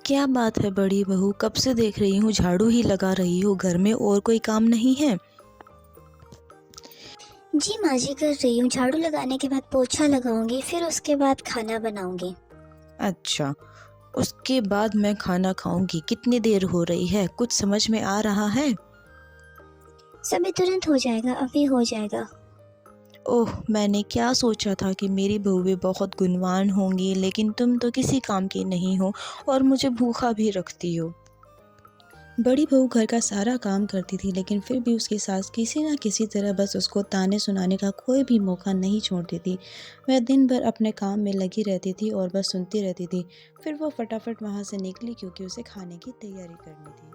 क्या बात है बड़ी बहू, कब से देख रही हूँ झाड़ू ही लगा रही हो, घर में और कोई काम नहीं है? जी माँ जी, कर रही हूँ। झाड़ू लगाने के बाद पोछा लगाऊंगी, फिर उसके बाद खाना बनाऊंगी। अच्छा, उसके बाद मैं खाना खाऊंगी। कितनी देर हो रही है, कुछ समझ में आ रहा है? सभी तुरंत हो जाएगा, अभी हो जाएगा। ओह, मैंने क्या सोचा था कि मेरी बहुएं बहुत गुणवान होंगी, लेकिन तुम तो किसी काम की नहीं हो और मुझे भूखा भी रखती हो। बड़ी बहू घर का सारा काम करती थी, लेकिन फिर भी उसकी सास किसी न किसी तरह बस उसको ताने सुनाने का कोई भी मौका नहीं छोड़ती थी। वह दिन भर अपने काम में लगी रहती थी और बस सुनती रहती थी। फिर वो फटाफट वहाँ से निकली क्योंकि उसे खाने की तैयारी करनी थी।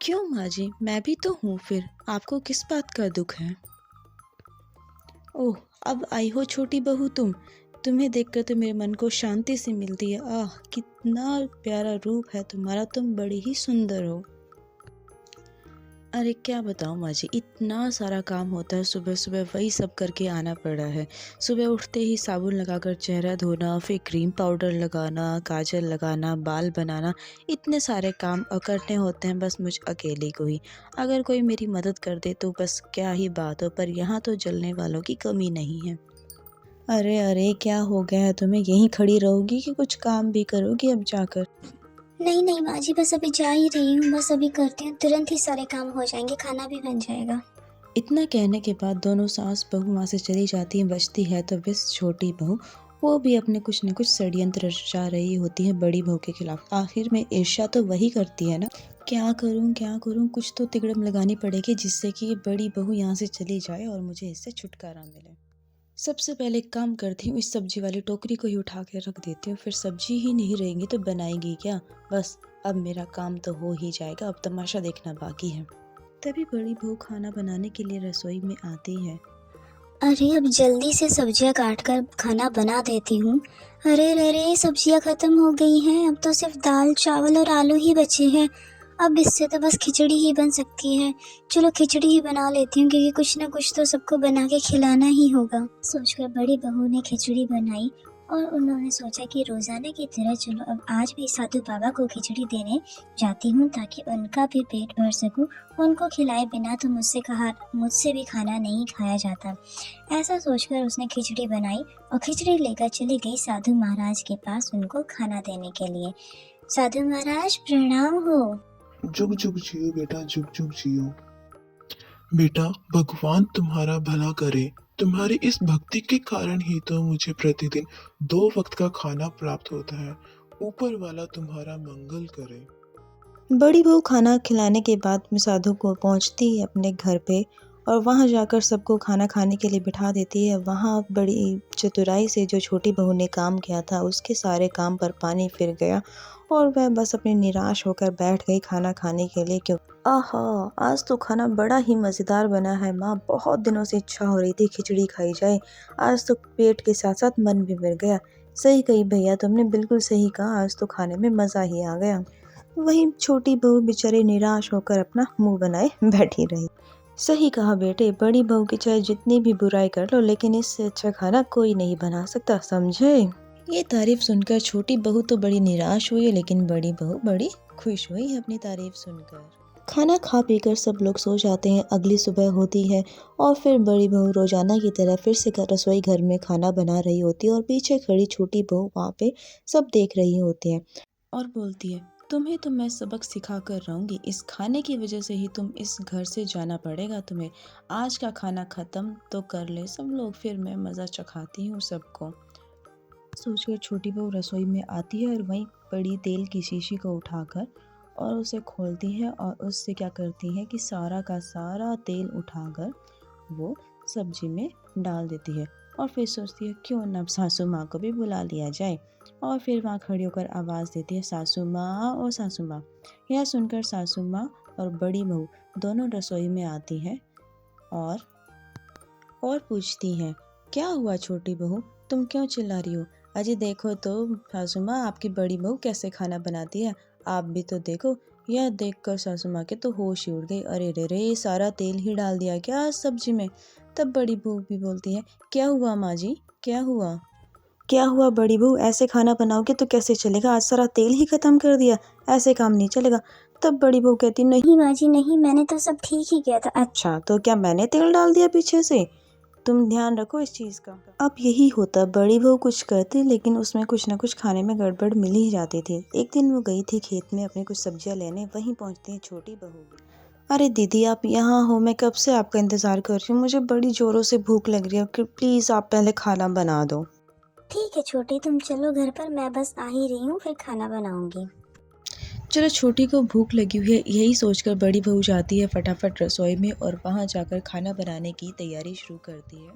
क्यों माँ जी, मैं भी तो हूँ, फिर आपको किस बात का दुख है? ओह, अब आई हो छोटी बहू तुम। तुम्हें देखकर तो मेरे मन को शांति सी मिलती है। आह, कितना प्यारा रूप है तुम्हारा, तुम बड़ी ही सुंदर हो। अरे क्या बताऊँ माँ जी, इतना सारा काम होता है, सुबह सुबह वही सब करके आना पड़ा है। सुबह उठते ही साबुन लगाकर चेहरा धोना, फिर क्रीम पाउडर लगाना, काजल लगाना, बाल बनाना, इतने सारे काम करने होते हैं बस मुझ अकेले को ही। अगर कोई मेरी मदद कर दे तो बस क्या ही बात हो, पर यहाँ तो जलने वालों की कमी नहीं है। अरे अरे, क्या हो गया है तुम्हें? यहीं खड़ी रहोगी कि कुछ काम भी करोगी अब जाकर? नहीं नहीं माँ जी, बस अभी जा ही रही हूँ। बस अभी करती हूँ, तुरंत ही सारे काम हो जाएंगे, खाना भी बन जाएगा। इतना कहने के बाद दोनों सास बहू वहाँ से चली जाती हैं। बचती है तो बस छोटी बहू। वो भी अपने कुछ न कुछ षड्यंत्र रचा रही होती है बड़ी बहू के खिलाफ। आखिर में ईर्ष्या तो वही करती है ना। क्या करूँ, कुछ तो तिकड़म लगानी पड़ेगी जिससे कि ये बड़ी बहू यहाँ से चली जाए और मुझे इससे छुटकारा मिले। सबसे पहले एक काम करती हूँ, इस सब्जी वाली टोकरी को ही उठा के रख देती हूँ। फिर सब्जी ही नहीं रहेंगी तो बनाएगी क्या? बस अब मेरा काम तो हो ही जाएगा, अब तमाशा देखना बाकी है। तभी बड़ी बहू खाना बनाने के लिए रसोई में आती है। अरे अब जल्दी से सब्जियां काट कर खाना बना देती हूँ। अरे अरे, सब्जियां खत्म हो गई हैं। अब तो सिर्फ दाल चावल और आलू ही बचे हैं। अब इससे तो बस खिचड़ी ही बन सकती है। चलो खिचड़ी ही बना लेती हूँ, क्योंकि कुछ ना कुछ तो सबको बना के खिलाना ही होगा। सोचकर बड़ी बहू ने खिचड़ी बनाई और उन्होंने सोचा कि रोजाना की तरह चलो अब आज भी साधु बाबा को खिचड़ी देने जाती हूँ, ताकि उनका भी पेट भर सकूं। उनको खिलाए बिना तो मुझसे भी खाना नहीं खाया जाता। ऐसा सोचकर उसने खिचड़ी बनाई और खिचड़ी लेकर चली गई साधु महाराज के पास उनको खाना देने के लिए। साधु महाराज, प्रणाम हो। जुग जुग जियो बेटा, जुग जुग जियो। बेटा, भगवान तुम्हारा भला करे। तुम्हारी इस भक्ति के कारण ही तो मुझे प्रतिदिन 2 वक्त का खाना प्राप्त होता है। ऊपर वाला तुम्हारा मंगल करे। बड़ी बहू खाना खिलाने के बाद में साधु को पहुंचती है अपने घर पे और वहां जाकर सबको खाना खाने के लिए बिठा देती है। वहां बड़ी चतुराई से जो छोटी बहू ने काम किया था उसके सारे काम पर पानी फिर गया और वह बस अपनी निराश होकर बैठ गई खाना खाने के लिए। क्यों, आहा, आज तो खाना बड़ा ही मज़ेदार बना है माँ। बहुत दिनों से इच्छा हो रही थी खिचड़ी खाई जाए। आज तो पेट के साथ साथ मन भी भर गया। सही कही भैया, तुमने बिल्कुल सही कहा, आज तो खाने में मज़ा ही आ गया। वहीं छोटी बहू बेचारी निराश होकर अपना मुंह बनाए बैठी रही। सही कहा बेटे, बड़ी बहू की चाहे जितनी भी बुराई कर लो, लेकिन इससे अच्छा खाना कोई नहीं बना सकता, समझे? ये तारीफ सुनकर छोटी बहू तो बड़ी निराश हुई, लेकिन बड़ी बहू बड़ी खुश हुई अपनी तारीफ सुनकर। खाना खा पीकर सब लोग सो जाते हैं। अगली सुबह होती है और फिर बड़ी बहू रोजाना की तरह फिर से रसोई घर में खाना बना रही होती है और पीछे खड़ी छोटी बहू वहाँ पे सब देख रही होती है और बोलती है, तुम्हें तो मैं सबक सिखा कर रहूंगी। इस खाने की वजह से ही तुम इस घर से जाना पड़ेगा तुम्हें। आज का खाना खत्म तो कर ले सब लोग, फिर मैं मज़ा चखाती हूँ सबको। सोचकर छोटी बहू रसोई में आती है और वहीं बड़ी तेल की शीशी को उठाकर और उसे खोलती है और उससे क्या करती है कि सारा का सारा तेल उठाकर वो सब्जी में डाल देती है और फिर सोचती है क्यों ना सासू माँ को भी बुला लिया जाए। और फिर वहाँ खड़ी होकर आवाज़ देती है, सासू माँ और सासू माँ। यह सुनकर सासू माँ और बड़ी बहू दोनों रसोई में आती हैं और पूछती हैं, क्या हुआ छोटी बहू, तुम क्यों चिल्ला रही हो? अजी देखो तो सासू माँ, आपकी बड़ी बहू कैसे खाना बनाती है, आप भी तो देखो। यह देखकर सासू माँ के तो होश ही उड़ गई। अरे रे रे, सारा तेल ही डाल दिया क्या सब्जी में? तब बड़ी बहू भी बोलती है, क्या हुआ माँ जी, क्या हुआ? क्या हुआ बड़ी बहू, ऐसे खाना बनाओगे तो कैसे चलेगा? आज सारा तेल ही खत्म कर दिया, ऐसे काम नहीं चलेगा। तब बड़ी बहू कहती नहीं। नहीं माँ जी नहीं, मैंने तो सब ठीक ही किया था। अच्छा, तो क्या मैंने तेल डाल दिया पीछे से? तुम ध्यान रखो इस चीज़ का। अब यही होता, बड़ी बहू कुछ करती लेकिन उसमें कुछ ना कुछ खाने में गड़बड़ मिल ही जाती थी। एक दिन वो गई थी खेत में अपनी कुछ सब्जियां लेने, वहीं पहुंचती है छोटी बहू भी। अरे दीदी, आप यहाँ हो? मैं कब से आपका इंतज़ार कर रही हूँ, मुझे बड़ी ज़ोरों से भूख लग रही है कि प्लीज़ आप पहले खाना बना दो। ठीक है छोटी, तुम चलो घर पर, मैं बस आ ही रही हूँ, फिर खाना बनाऊंगी। चलो, छोटी को भूख लगी हुई है, यही सोचकर बड़ी बहू जाती है फटाफट रसोई में और वहाँ जाकर खाना बनाने की तैयारी शुरू करती है।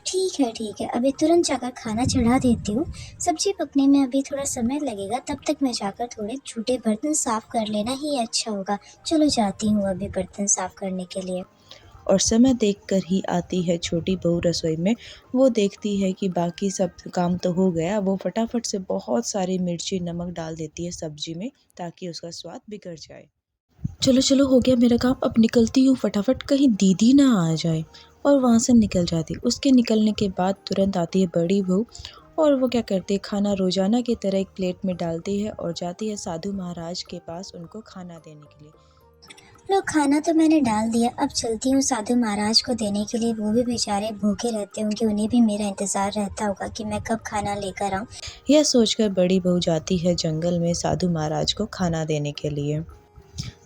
ठीक है, अभी तुरंत जाकर खाना चढ़ा देती हूँ। सब्जी पकने में अभी थोड़ा समय लगेगा, तब तक मैं जाकर थोड़े छोटे बर्तन साफ कर लेना ही अच्छा होगा। चलो जाती हूँ अभी बर्तन साफ करने के लिए। और समय देखकर ही आती है छोटी बहू रसोई में। वो देखती है कि बाकी सब काम तो हो गया, वो फटाफट से बहुत सारी मिर्ची नमक डाल देती है सब्जी में ताकि उसका स्वाद बिगड़ जाए। चलो चलो, हो गया मेरा काम, अब निकलती हूँ फटाफट, कहीं दीदी ना आ जाए। और वहाँ से निकल जाती। उसके निकलने के बाद तुरंत आती है बड़ी बहू और वो क्या करती है, खाना रोजाना की तरह एक प्लेट में डालती है और जाती है साधु महाराज के पास उनको खाना देने के लिए। लो, खाना तो मैंने डाल दिया, अब चलती हूँ साधु महाराज को देने के लिए। वो भी बेचारे भूखे रहते होंगे, उन्हें भी मेरा इंतज़ार रहता होगा कि मैं कब खाना लेकर आऊँ। यह सोचकर बड़ी बहू जाती है जंगल में साधु महाराज को खाना देने के लिए।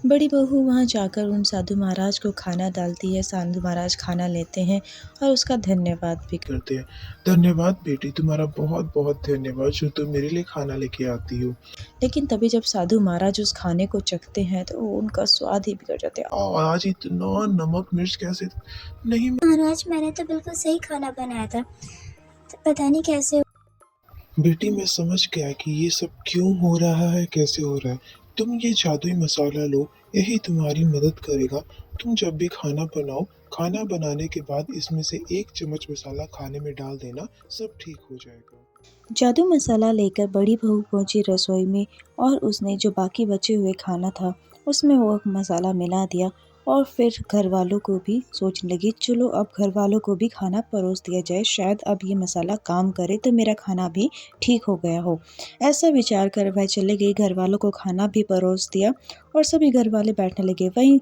बड़ी बहू वहाँ जाकर उन साधु महाराज को खाना डालती है। साधु महाराज खाना लेते हैं और उसका धन्यवाद भी करते हैं। धन्यवाद बेटी, तुम्हारा बहुत बहुत धन्यवाद जो तुम मेरे लिए खाना लेके आती हो। लेकिन तभी जब साधु महाराज उस खाने को चखते हैं तो उनका स्वाद ही बिगड़ जाता है। आज इतना नमक मिर्च कैसे? नहीं महाराज, मैंने तो बिल्कुल सही खाना बनाया था, तो पता नहीं कैसे। बेटी, मैं समझ गया कि ये सब क्यों हो रहा है, कैसे हो रहा है। तुम ये जादुई मसाला लो, यही तुम्हारी मदद करेगा। तुम जब भी खाना बनाओ, खाना बनाने के बाद इसमें से 1 चम्मच मसाला खाने में डाल देना, सब ठीक हो जाएगा। जादू मसाला लेकर बड़ी बहू पहुंची रसोई में और उसने जो बाकी बचे हुए खाना था उसमें वो मसाला मिला दिया और फिर घर वालों को भी सोचने लगी, चलो अब घर वालों को भी खाना परोस दिया जाए, शायद अब ये मसाला काम करे तो मेरा खाना भी ठीक हो गया हो। ऐसा विचार कर वह चले गई, घर वालों को खाना भी परोस दिया और सभी घर वाले बैठने लगे। वहीं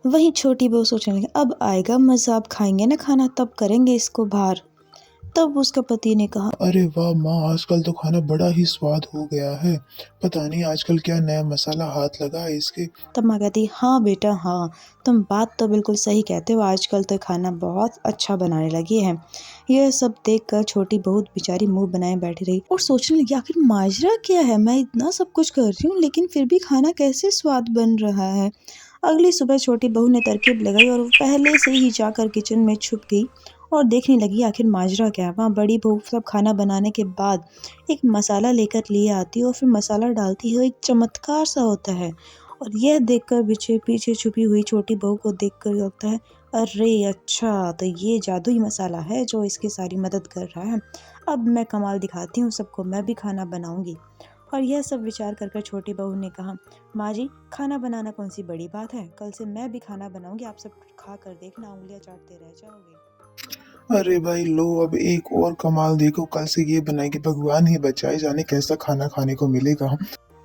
वहीं छोटी बहू सोचने लगी, अब आएगा मज़ा, अब खाएंगे ना खाना तब करेंगे इसको बाहर। तब उसका पति ने कहा, अरे वाह माँ, आजकल तो खाना बड़ा ही स्वाद हो गया है। पता नहीं आजकल क्या नया मसाला हाथ लगा है इसके। तब माँ कहती, हाँ बेटा हाँ, तुम बात तो बिल्कुल सही कहते हो, आजकल तो खाना बहुत अच्छा बनाने लगी है। यह सब देखकर छोटी बहू बेचारी मुंह बनाए बैठी रही और सोचने लगी, आखिर माजरा क्या है, मैं इतना सब कुछ कर रही हूँ लेकिन फिर भी खाना कैसे स्वाद बन रहा है। अगली सुबह छोटी बहू ने तरकीब लगाई और वो पहले से ही जाकर किचन में छुप गई और देखने लगी आखिर माजरा क्या है। वहाँ बड़ी बहू सब खाना बनाने के बाद एक मसाला लेकर लिए आती है और फिर मसाला डालती है, एक चमत्कार सा होता है। और यह देखकर पीछे पीछे छुपी हुई छोटी बहू को देखकर लगता है, अरे अच्छा, तो ये जादुई मसाला है जो इसकी सारी मदद कर रहा है। अब मैं कमाल दिखाती हूँ सबको, मैं भी खाना बनाऊंगी। और यह सब विचार कर छोटी बहू ने कहा, माँ जी खाना बनाना कौन सी बड़ी बात है, कल से मैं भी खाना बनाऊंगी, आप सब खा कर देखना, उंगलियां चाटते रह जाओगे। अरे भाई लो, अब एक और कमाल देखो, कल से ये बनाएगी, भगवान ही बचाए, जाने कैसा खाना खाने को मिलेगा।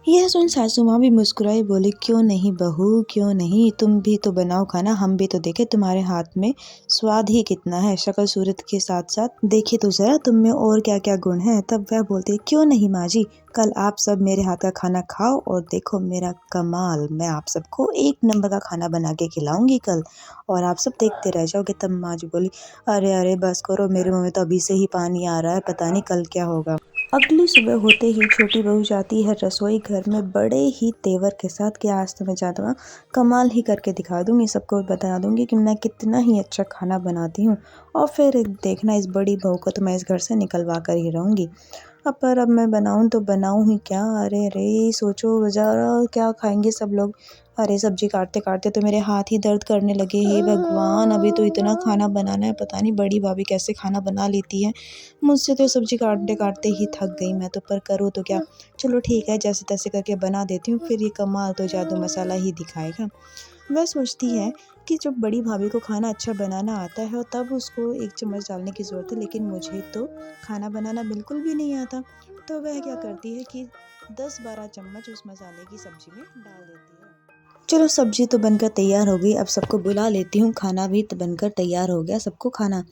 यह सुन सासू माँ भी मुस्कुराई, बोली, क्यों नहीं बहू, क्यों नहीं, तुम भी तो बनाओ खाना, हम भी तो देखे तुम्हारे हाथ में स्वाद ही कितना है, शक्ल सूरत के साथ साथ देखे तो जरा तुम में और क्या क्या गुण है। तब वह बोलती, क्यों नहीं माँ जी, कल आप सब मेरे हाथ का खाना खाओ और देखो मेरा कमाल, मैं आप सबको 1 नंबर का खाना बना के खिलाऊंगी कल और आप सब देखते रह जाओगे। तब माँ जी बोली, अरे अरे बस करो, मेरे मुँह में तो अभी से ही पानी आ रहा है, पता नहीं कल क्या होगा। अगली सुबह होते ही छोटी बहू जाती है रसोई घर में बड़े ही तेवर के साथ कि आज तो मैं ज़्यादा कमाल ही करके दिखा दूंगी, सबको बता दूंगी कि मैं कितना ही अच्छा खाना बनाती हूँ और फिर देखना इस बड़ी बहू को तो मैं इस घर से निकलवा कर ही रहूँगी। अब मैं बनाऊँ तो बनाऊँ ही क्या, अरे अरे सोचो ज़रा क्या खाएंगे सब लोग। अरे सब्जी काटते काटते तो मेरे हाथ ही दर्द करने लगे, हे भगवान, अभी तो इतना खाना बनाना है, पता नहीं बड़ी भाभी कैसे खाना बना लेती है, मुझसे तो सब्जी काटते काटते ही थक गई मैं तो, पर करूँ तो क्या। चलो ठीक है, जैसे तैसे करके बना देती हूँ, फिर ये कमाल तो जादू मसाला ही दिखाएगा। वह सोचती है कि जब बड़ी भाभी को खाना अच्छा बनाना आता है और तब उसको 1 चम्मच डालने की ज़रूरत है, लेकिन मुझे तो खाना बनाना बिल्कुल भी नहीं आता। तो वह क्या करती है कि 10-12 चम्मच उस मसाले की सब्ज़ी में डाल देती है। चलो सब्ज़ी तो बनकर तैयार हो गई, अब सबको बुला लेती हूँ, खाना भी तो बनकर तैयार हो गया, सबको खाना।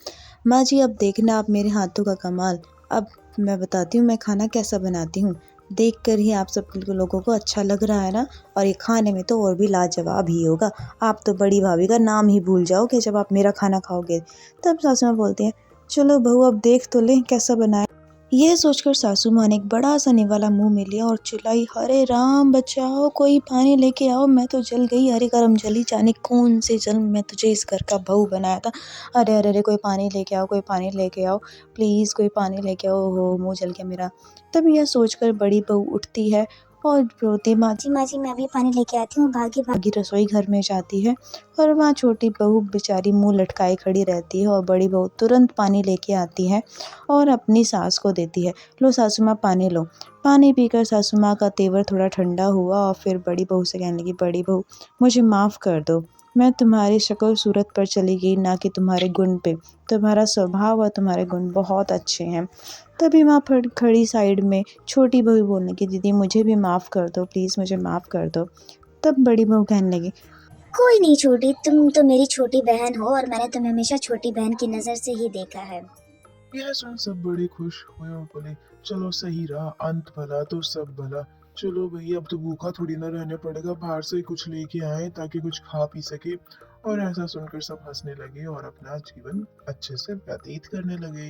माँ जी अब देखना आप मेरे हाथों का कमाल। अब मैं बताती हूँ मैं खाना कैसा बनाती हूँ। देखकर ही आप सब लोगों को अच्छा लग रहा है ना? और ये खाने में तो और भी लाजवाब ही होगा। आप तो बड़ी भाभी का नाम ही भूल जाओगे जब आप मेरा खाना खाओगे। तब सासू माँ बोलती हैं, चलो बहू अब देख तो लें कैसा बना है। यह सोचकर सासू माँ ने एक बड़ा सा निवाला मुंह में लिया और चिल्लाई, हरे राम बचाओ, कोई पानी लेके आओ, मैं तो जल गई। अरे करम जली, जाने कौन से जन्म में तुझे इस घर का बहू बनाया था। अरे अरे अरे कोई पानी लेके आओ, कोई पानी लेके आओ, प्लीज़ कोई पानी लेके आओ। हो मुंह जल गया मेरा। तब यह सोचकर बड़ी बहू उठती है और रोती, माँ माँ जी मैं भी पानी लेके आती हूँ, भागी भागी भागी रसोई घर में जाती है। और वहाँ छोटी बहू बेचारी मुंह लटकाए खड़ी रहती है और बड़ी बहू तुरंत पानी लेके आती है और अपनी सास को देती है, लो सासू माँ पानी लो। पानी पीकर सासू माँ का तेवर थोड़ा ठंडा हुआ और फिर बड़ी बहू से कहने लगी, बड़ी बहू मुझे माफ़ कर दो, मैं तुम्हारी शक्ल सूरत पर चली गई, ना कि तुम्हारे गुण पे। तुम्हारा स्वभाव और तुम्हारे गुण बहुत अच्छे हैं। तभी वहाँ पर खड़ी साइड में छोटी बहू बोलने की, दीदी मुझे भी माफ़ कर दो, प्लीज़ मुझे माफ़ कर दो। तब बड़ी बहू कहने लगी, कोई नहीं छोटी, तुम तो मेरी छोटी बहन हो और मैंने तुम्हें हमेशा छोटी बहन की नज़र से ही देखा है। यह सुन सब बड़े खुश हुए और बोले, चलो सही रहा, अंत भला तो सब भला। चलो भैया अब तो भूखा थोड़ी ना रहने पड़ेगा, बाहर से ही कुछ लेके आए ताकि कुछ खा पी सके। और ऐसा सुनकर सब हंसने लगे और अपना जीवन अच्छे से व्यतीत करने लगे।